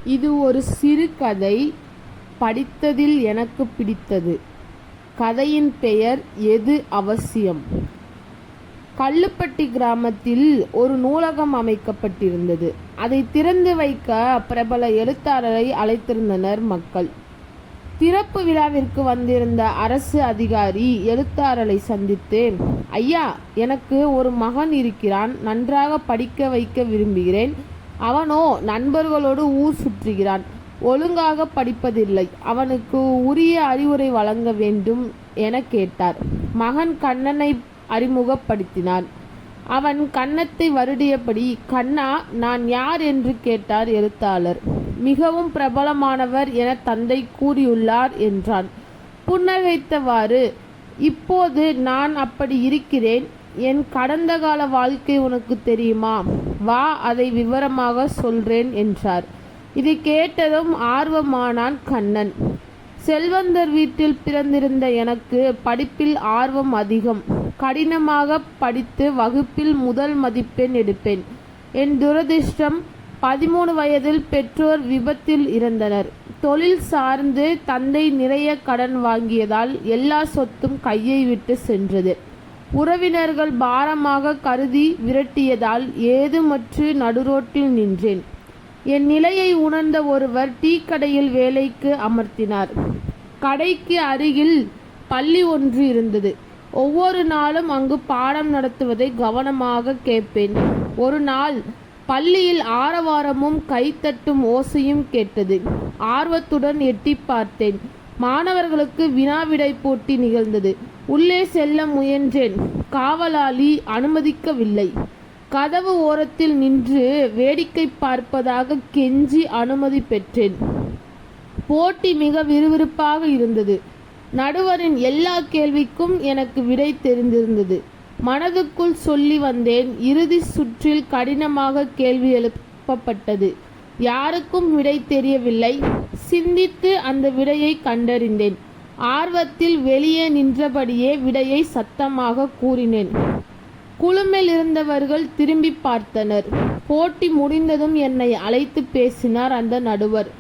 இது ஒரு சிறு கதை. படித்ததில் எனக்கு பிடித்தது. கதையின் பெயர் எது அவசியம். கல்லுப்பட்டி கிராமத்தில் ஒரு நூலகம் அமைக்கப்பட்டிருந்தது. அதை திறந்து வைக்க பிரபல எழுத்தாளரை அழைத்திருந்தனர் மக்கள். திறப்பு விழாவிற்கு வந்திருந்த அரசு அதிகாரி எழுத்தாளரை சந்தித்து, ஐயா, எனக்கு ஒரு மகன் இருக்கிறான். நன்றாக படிக்க வைக்க விரும்புகிறேன். அவனோ நண்பர்களோடு ஊர் சுற்றுகிறான். ஒழுங்காக படிப்பதில்லை. அவனுக்கு உரிய அறிவுரை வழங்க வேண்டும் என கேட்டார். மகன் கண்ணனை அறிமுகப்படுத்தினான். அவன் கன்னத்தை வருடியபடி, கண்ணா, நான் யார் என்று கேட்டார் எழுத்தாளர். மிகவும் பிரபலமானவர் என தந்தை கூறியுள்ளார் என்றான் புன்னகைத்தவாறு. இப்போது நான் அப்படி இருக்கிறேன். என் கடந்த கால வாழ்க்கை உனக்கு தெரியுமா? வா, அதை விவரமாக சொல்றேன் என்றார். இதை கேட்டதும் ஆர்வமானான் கண்ணன். செல்வந்தர் வீட்டில் பிறந்திருந்த எனக்கு படிப்பில் ஆர்வம் அதிகம். கடினமாக படித்து வகுப்பில் முதல் மதிப்பெண் எடுப்பேன். என் துரதிர்ஷ்டம், 13 வயதில் பெற்றோர் விபத்தில் இறந்தனர். தொழில் சார்ந்து தந்தை நிறைய கடன் வாங்கியதால் எல்லா சொத்தும் கையை விட்டு சென்றது. உறவினர்கள் பாரமாக கருதி விரட்டியதால் ஏதுமற்று நடுரோட்டில் நின்றேன். என் நிலையை உணர்ந்த ஒருவர் டீ கடையில் வேலைக்கு அமர்த்தினார். கடைக்கு அருகில் பள்ளி ஒன்று இருந்தது. ஒவ்வொரு நாளும் அங்கு பாடம் நடத்துவதை கவனமாக கேட்பேன். ஒரு நாள் பள்ளியில் ஆரவாரமும் கைத்தட்டும் ஓசையும் கேட்டது. ஆர்வத்துடன் எட்டி பார்த்தேன். மாணவர்களுக்கு வினாவிடை போட்டி நிகழ்ந்தது. உள்ளே செல்ல முயன்றேன். காவலாளி அனுமதிக்கவில்லை. கதவு ஓரத்தில் நின்று வேடிக்கை பார்ப்பதாக கெஞ்சி அனுமதி பெற்றேன். போட்டி மிக விறுவிறுப்பாக இருந்தது. நடுவரின் எல்லா கேள்விக்கும் எனக்கு விடை தெரிந்திருந்தது. மனதுக்குள் சொல்லி வந்தேன். இறுதி சுற்றில் கடினமாக கேள்வி எழுப்பப்பட்டது. யாருக்கும் விடை தெரியவில்லை. சிந்தித்து அந்த விடையை கண்டறிந்தேன். ஆர்வத்தில் வெளியே நின்றபடியே விடையை சத்தமாக கூறினேன். குழுமில் இருந்தவர்கள் திரும்பி பார்த்தனர். போட்டி முடிந்ததும் என்னை அழைத்து பேசினார் அந்த நடுவர்.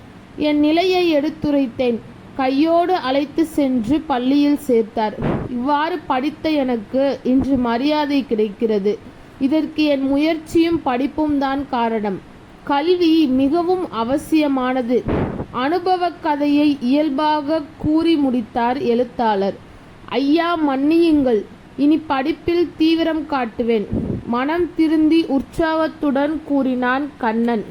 என் நிலையை எடுத்துரைத்தேன். கையோடு அழைத்து சென்று பள்ளியில் சேர்த்தார். இவ்வாறு படித்த எனக்கு இன்று மரியாதை கிடைக்கிறது. இதற்கு என் முயற்சியும் படிப்பும் தான் காரணம். கல்வி மிகவும் அவசியமானது. அனுபவ கதையை இயல்பாக கூறி முடித்தார் எழுத்தாளர். ஐயா, மன்னியுங்கள். இனி படிப்பில் தீவிரம் காட்டுவேன். மனம் திருந்தி உற்சாகத்துடன் கூறினான் கண்ணன்.